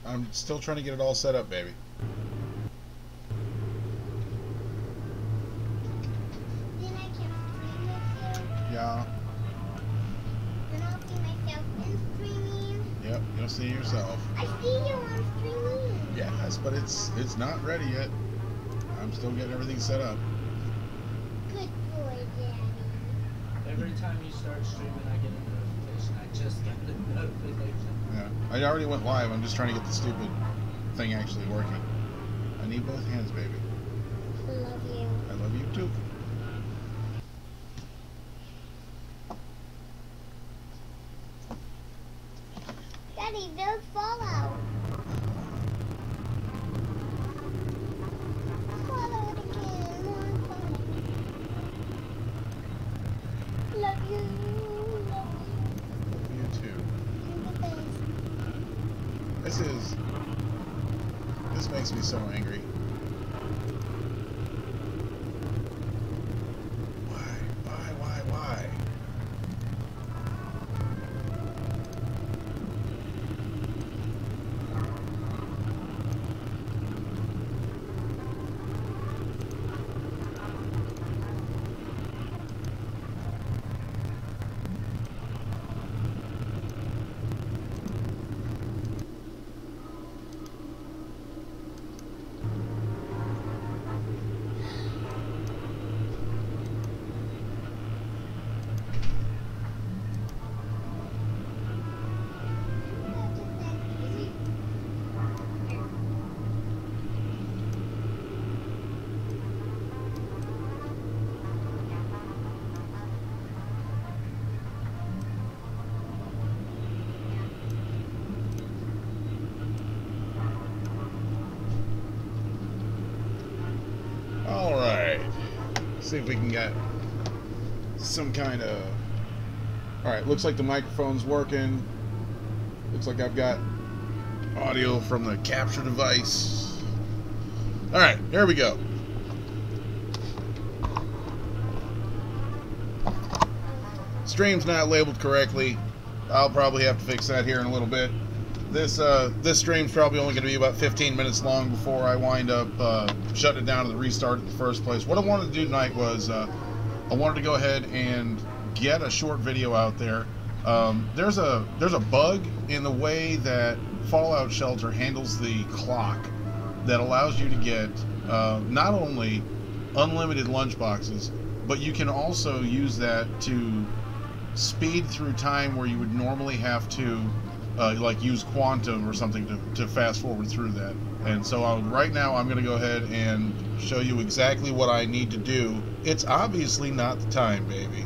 I'm still trying to get it all set up, baby. Then I can stream with you. Yeah. Then I'll see myself in streaming. Yep, you'll see yourself. I see you on streaming. Yes, but it's not ready yet. I'm still getting everything set up. Good boy, Daddy. Every time you start streaming, I get a notification. I just got the notification. Yeah, I already went live. I'm just trying to get the stupid thing actually working. I need both hands, baby. I love you. I love you too. Daddy, there's Fallout. Fallout again. More Fallout. Love you. Love You too. you. You're the best. This makes me so angry. Why? Alright. See if we can get some kind of... Alright, looks like the microphone's working. Looks like I've got audio from the capture device. Alright, here we go. Stream's not labeled correctly. I'll probably have to fix that here in a little bit. This stream's probably only going to be about 15 minutes long before I wind up shutting it down to the restart in the first place. What I wanted to do tonight was I wanted to go ahead and get a short video out there. There's a bug in the way that Fallout Shelter handles the clock that allows you to get not only unlimited lunchboxes, but you can also use that to speed through time where you would normally have to like use quantum or something to fast forward through that. And so right now I'm going to go ahead and show you exactly what I need to do. It's obviously not the time, baby.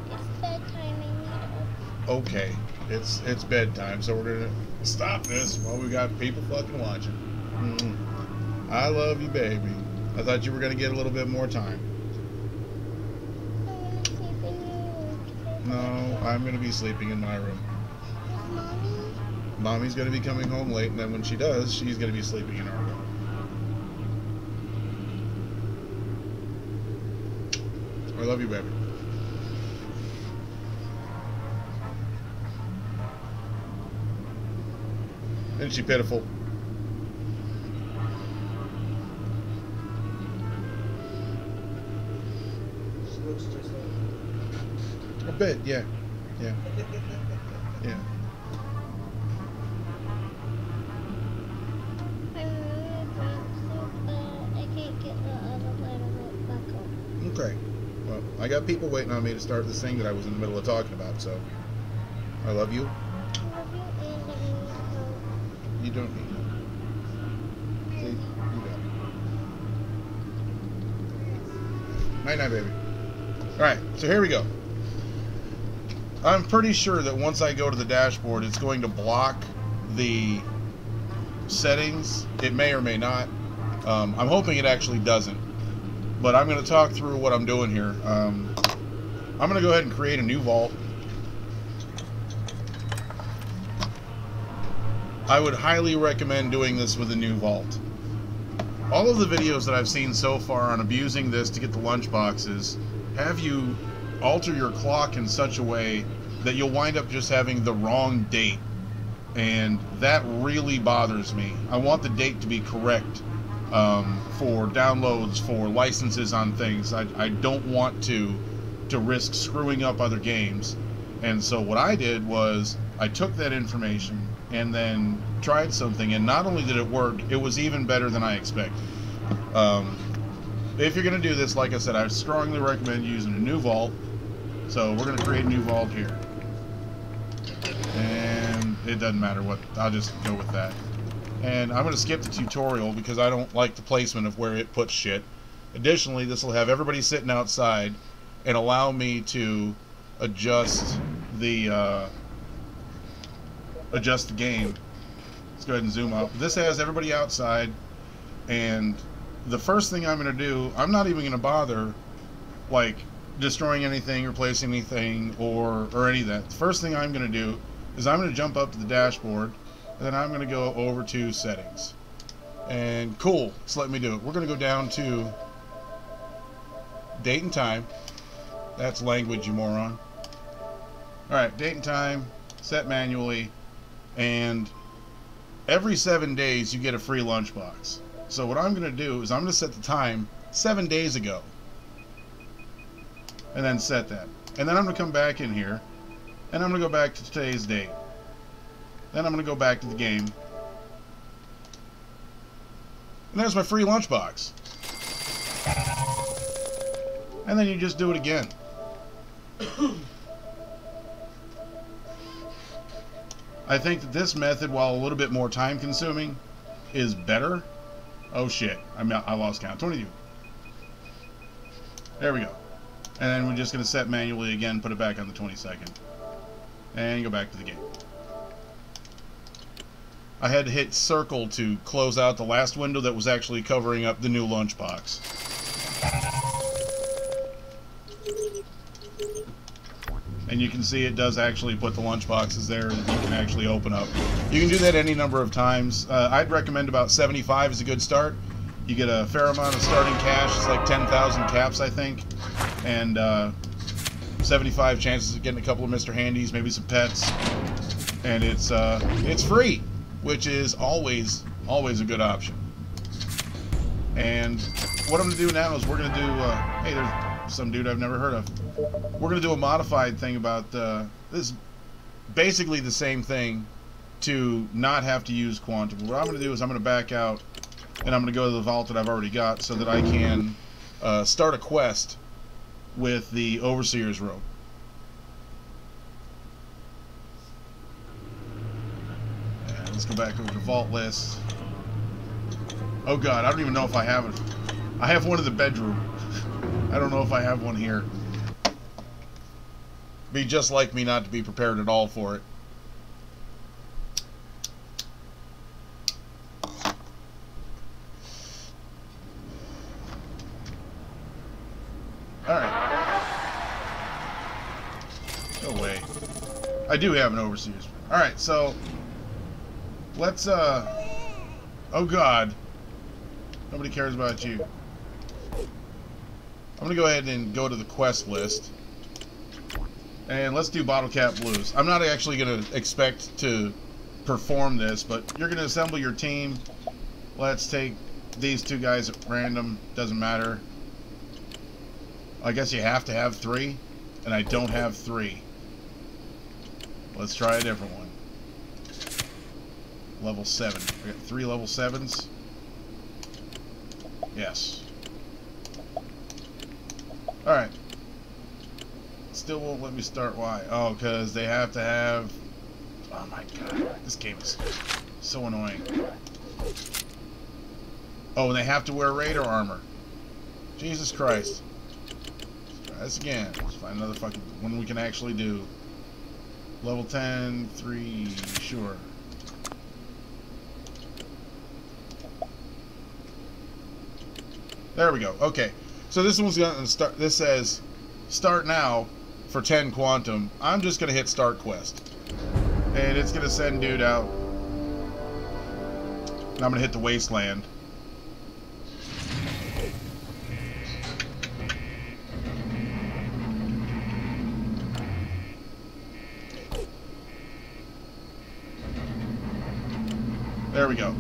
It's bedtime, I need Okay, it's bedtime, so we're going to stop this while we got people fucking watching. I love you, baby. I thought you were going to get a little bit more time. I'm gonna sleep in your room. No, I'm going to be sleeping in my room. Mommy? Mommy's going to be coming home late, and then when she does, she's going to be sleeping in our room. I love you, baby. Isn't she pitiful? She looks just like... A bit, yeah. Yeah. Yeah. I'm really drunk, but I can't get the other letter back on. Okay. Well, I got people waiting on me to start this thing that I was in the middle of talking about, so I love you. I love you and I need help. You don't need help. See? You don't. Night night, baby. Alright, so here we go. I'm pretty sure that once I go to the dashboard, it's going to block the settings. It may or may not. I'm hoping it actually doesn't. But I'm going to talk through what I'm doing here. I'm going to go ahead and create a new vault. I would highly recommend doing this with a new vault. All of the videos that I've seen so far on abusing this to get the lunchboxes have you alter your clock in such a way that you'll wind up just having the wrong date and that really bothers me. I want the date to be correct for downloads, for licenses on things. I don't want to risk screwing up other games. And so what I did was I took that information and then tried something, and not only did it work, it was even better than I expected. If you're going to do this, like I said, I strongly recommend using a new vault. So we're going to create a new vault here. And it doesn't matter what, I'll just go with that. And I'm going to skip the tutorial because I don't like the placement of where it puts shit. Additionally, this will have everybody sitting outside and allow me to adjust the game. Let's go ahead and zoom up. This has everybody outside, and the first thing I'm going to do, I'm not even going to bother like destroying anything, replacing anything, or any of that. The first thing I'm going to do is I'm going to jump up to the dashboard, and then I'm going to go over to settings. And cool, it's letting me do it. We're going to go down to date and time. That's language, you moron. Alright, date and time, set manually, and every 7 days you get a free lunchbox. So what I'm going to do is I'm going to set the time 7 days ago, and then set that. And then I'm going to come back in here, and I'm going to go back to today's date. Then I'm going to go back to the game. And there's my free lunchbox. And then you just do it again. I think that this method, while a little bit more time consuming, is better. Oh shit, I lost count. 22. There we go. And then we're just going to set manually again, put it back on the 22nd. And go back to the game. I had to hit circle to close out the last window that was actually covering up the new lunchbox. And you can see it does actually put the lunchboxes there that you can actually open up. You can do that any number of times. I'd recommend about 75 is a good start. You get a fair amount of starting cash. It's like 10,000 caps, I think. And 75 chances of getting a couple of Mr. Handies, maybe some pets. And it's free, which is always a good option. And what I'm going to do now is we're going to do... hey, there's some dude I've never heard of. We're going to do a modified thing about this is basically the same thing to not have to use quantum. What I'm going to do is I'm going to back out and I'm going to go to the vault that I've already got so that I can start a quest with the Overseer's rope. And let's go back over to vault list. Oh god, I don't even know if I have it. I have one in the bedroom. I don't know if I have one here. Be just like me not to be prepared at all for it. Alright. No way. I do have an Overseer's. Alright, so let's oh god. Nobody cares about you. I'm gonna go ahead and go to the quest list. And let's do Bottle Cap Blues. I'm not actually going to expect to perform this, but you're going to assemble your team. Let's take these two guys at random. Doesn't matter. I guess you have to have 3, and I don't have 3. Let's try a different one. Level 7. I got 3 level 7s. Yes. Alright. Still won't let me start. Why? Oh, because they have to have... Oh my god. This game is so annoying. Oh, and they have to wear Raider armor. Jesus Christ. Let's try this again. Let's find another fucking one we can actually do. Level 10, 3, sure. There we go. Okay. So this one's going to start... This says, start now. For 10 quantum, I'm just going to hit start quest. And it's going to send dude out. And I'm going to hit the wasteland. There we go.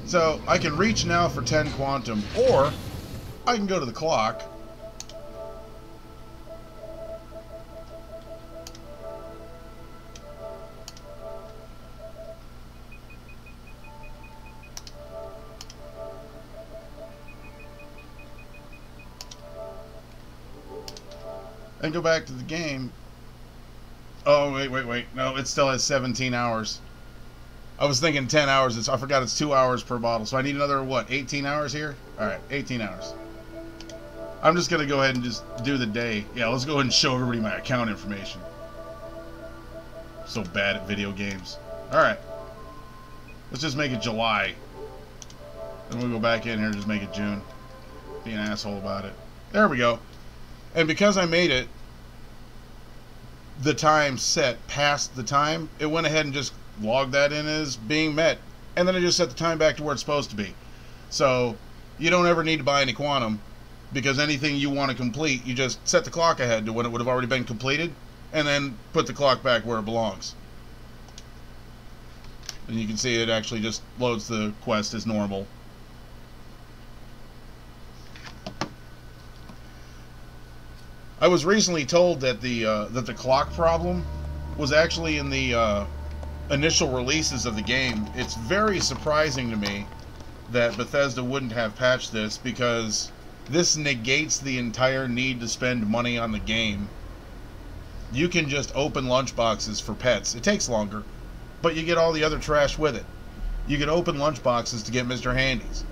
So I can reach now for 10 quantum, or I can go to the clock. And go back to the game. Oh, wait. No, it still has 17 hours. I was thinking 10 hours. I forgot it's 2 hours per bottle. So I need another, what, 18 hours here? All right, 18 hours. I'm just going to go ahead and just do the day. Yeah, let's go ahead and show everybody my account information. So bad at video games. All right. Let's just make it July. Then we'll go back in here and just make it June. Be an asshole about it. There we go. And because I made it the time set past the time, it went ahead and just logged that in as being met. And then I just set the time back to where it's supposed to be. So you don't ever need to buy any quantum, because anything you want to complete, you just set the clock ahead to when it would have already been completed, and then put the clock back where it belongs. And you can see it actually just loads the quest as normal. I was recently told that the clock problem was actually in the initial releases of the game. It's very surprising to me that Bethesda wouldn't have patched this, because this negates the entire need to spend money on the game. You can just open lunchboxes for pets. It takes longer, but you get all the other trash with it. You can open lunchboxes to get Mr. Handies.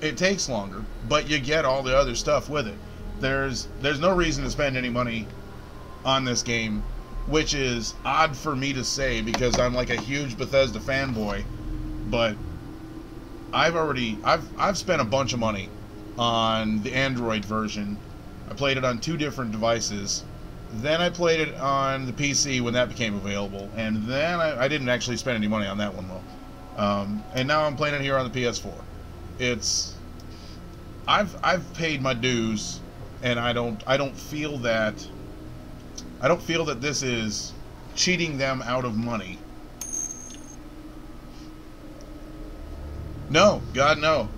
It takes longer, but you get all the other stuff with it. There's no reason to spend any money on this game, which is odd for me to say because I'm like a huge Bethesda fanboy, but I've spent a bunch of money on the Android version. I played it on 2 different devices. Then I played it on the PC when that became available, and then I didn't actually spend any money on that one though. And now I'm playing it here on the PS4. I've paid my dues, and I don't feel that this is cheating them out of money. No, God, no.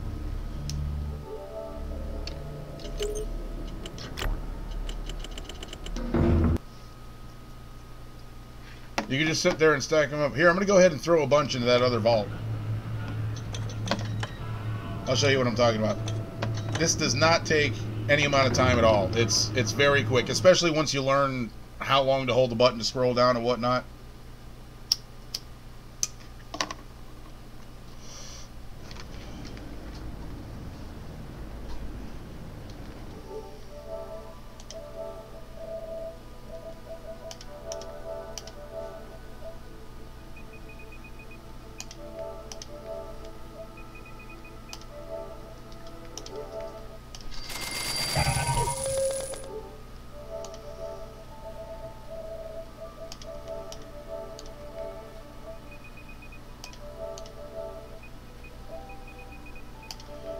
You can just sit there and stack them up. Here, I'm going to go ahead and throw a bunch into that other vault. I'll show you what I'm talking about. This does not take any amount of time at all. It's very quick, especially once you learn how long to hold the button to scroll down and whatnot.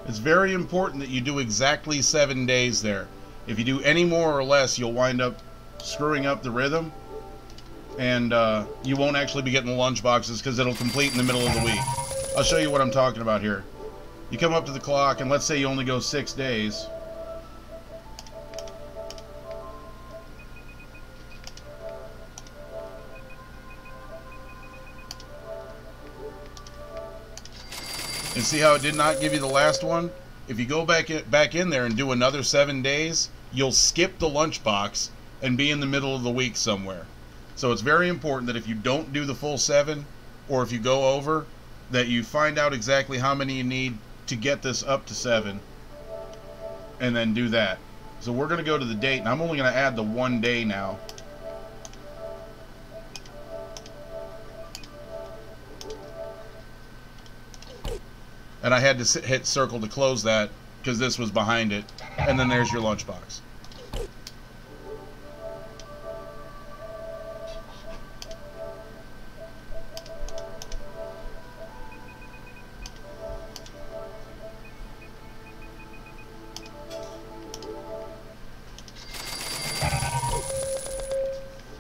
It's very important that you do exactly 7 days there. If you do any more or less, you'll wind up screwing up the rhythm, and you won't actually be getting the lunch boxes because it'll complete in the middle of the week. I'll show you what I'm talking about here. You come up to the clock, and let's say you only go 6 days. And see how it did not give you the last one? If you go back in there and do another 7 days, you'll skip the lunchbox and be in the middle of the week somewhere. So it's very important that if you don't do the full 7, or if you go over, that you find out exactly how many you need to get this up to 7, and then do that. So we're going to go to the date, and I'm only going to add the 1 day now. And I had to hit circle to close that because this was behind it. And then there's your lunchbox.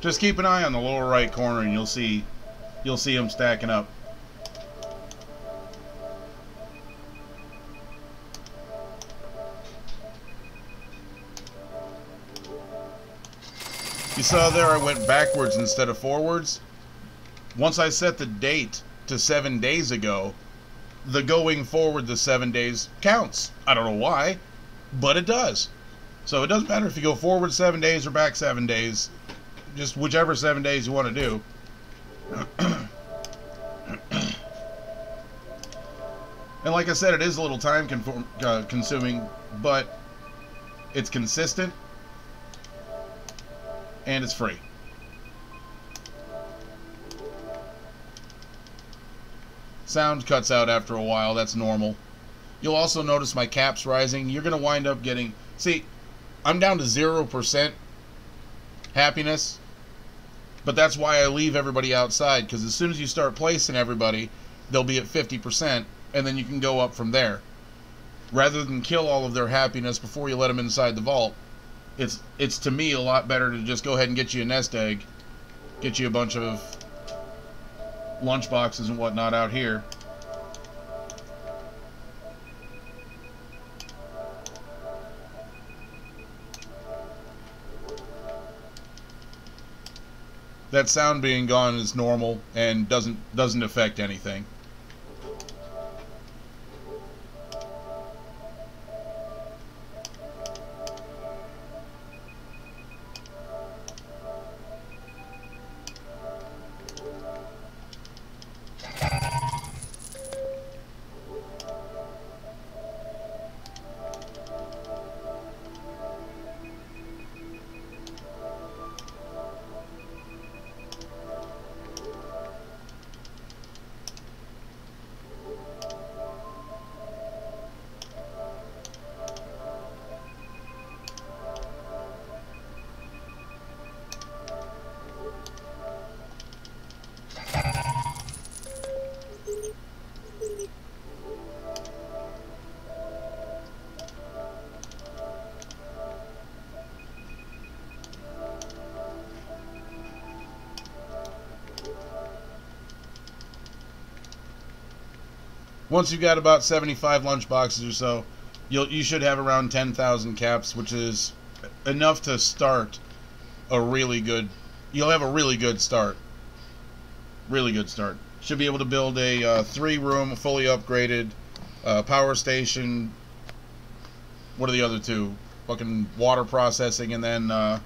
Just keep an eye on the lower right corner and you'll see them stacking up. You saw there I went backwards instead of forwards. Once I set the date to 7 days ago, the going forward to 7 days counts. I don't know why, but it does. So it doesn't matter if you go forward 7 days or back 7 days. Just whichever 7 days you want to do. And like I said, it is a little time consuming, but it's consistent and it's free. Sound cuts out after a while, that's normal. You'll also notice my caps rising. You're going to wind up getting... See, I'm down to 0% happiness, but that's why I leave everybody outside, because as soon as you start placing everybody, they'll be at 50%, and then you can go up from there. Rather than kill all of their happiness before you let them inside the vault, it's to me a lot better to just go ahead and get you a nest egg, get you a bunch of lunch boxes and whatnot out here. That sound being gone is normal and doesn't affect anything. Once you've got about 75 lunch boxes or so, you should have around 10,000 caps, which is enough to start a really good... You'll have a really good start. Really good start. Should be able to build a 3-room, fully upgraded power station. What are the other two? Fucking water processing, and then the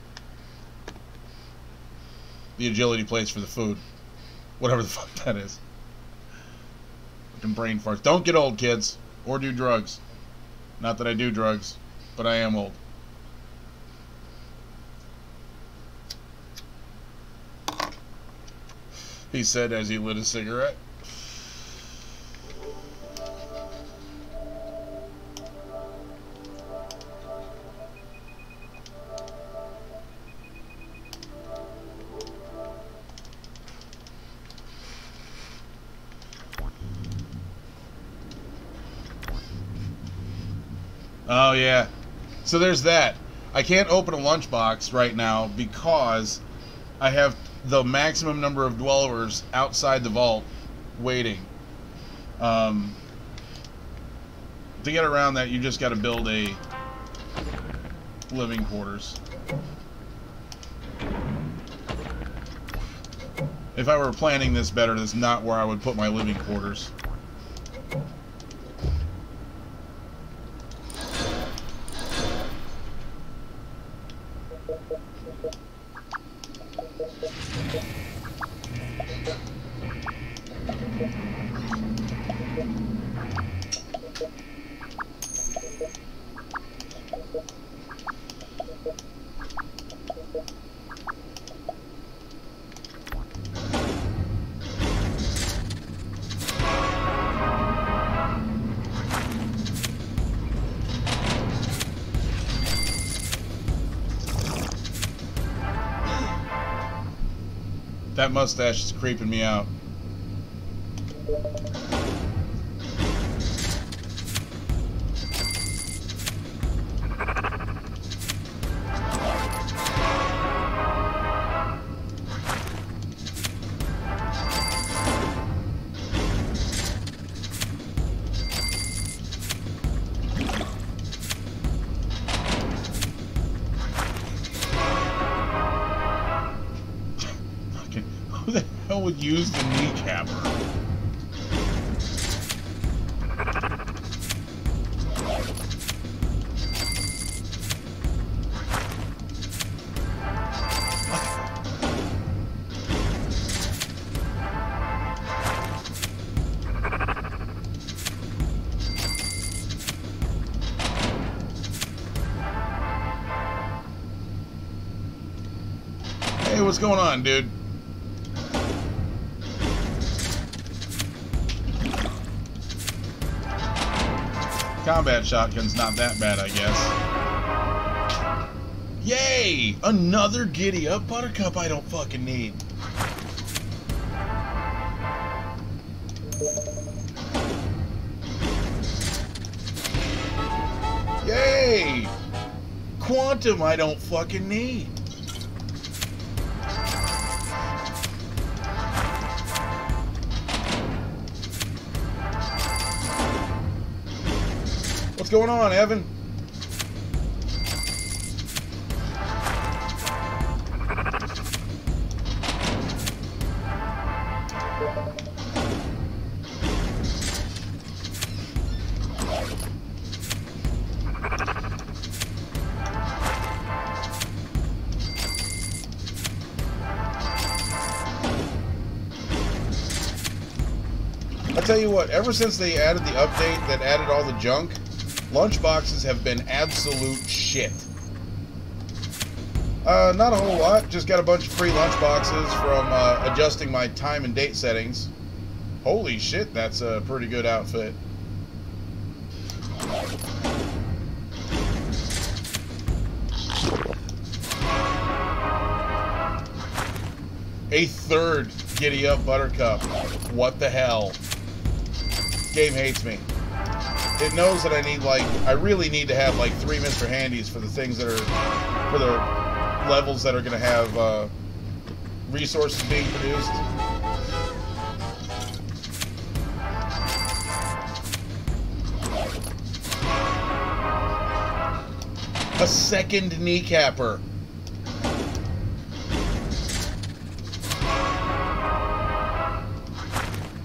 agility place for the food. Whatever the fuck that is. Brain farts. Don't get old, kids, or do drugs. Not that I do drugs, but I am old. He said as he lit a cigarette. Oh, yeah. So there's that. I can't open a lunchbox right now because I have the maximum number of dwellers outside the vault waiting. To get around that, you just got to build a living quarters. If I were planning this better, this is not where I would put my living quarters. That mustache is creeping me out. would use the kneecapper? Hey, what's going on, dude? Combat shotgun's not that bad, I guess. Yay! Another giddy up buttercup I don't fucking need. Yay! Quantum I don't fucking need. What's going on, Evan? I tell you what, ever since they added the update that added all the junk, lunchboxes have been absolute shit. Not a whole lot. Just got a bunch of free lunchboxes from adjusting my time and date settings. Holy shit, that's a pretty good outfit. A third giddy up buttercup. What the hell? This game hates me. It knows that I need, like, I really need to have, like, 3 Mr. Handies for the things that are, for the levels that are going to have resources being produced. A second kneecapper.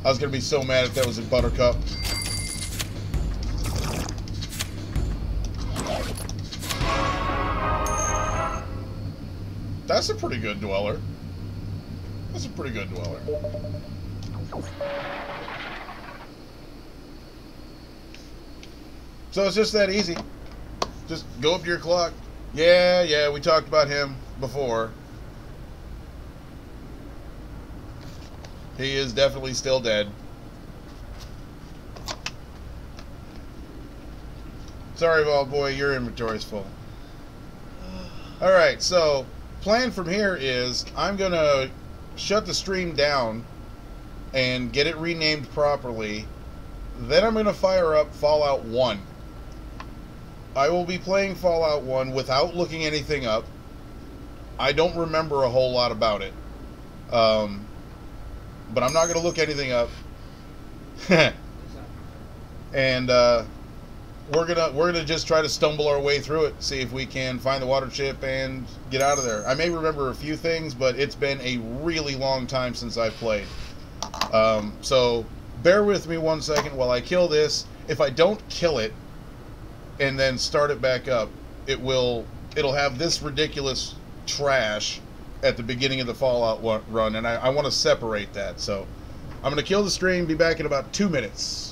I was going to be so mad if that was a buttercup. That's a pretty good dweller. That's a pretty good dweller. So it's just that easy. Just go up to your clock. Yeah, we talked about him before. He is definitely still dead. Sorry, Vault Boy, your inventory's full. Alright, so plan from here is I'm going to shut the stream down and get it renamed properly. Then I'm going to fire up Fallout 1. I will be playing Fallout 1 without looking anything up. I don't remember a whole lot about it. But I'm not going to look anything up. And we're gonna just try to stumble our way through it, see if we can find the water chip and get out of there. I may remember a few things, but it's been a really long time since I've played. So bear with me 1 second while I kill this. If I don't kill it and then start it back up, it'll have this ridiculous trash at the beginning of the Fallout run, and I want to separate that. So I'm going to kill the stream, be back in about 2 minutes.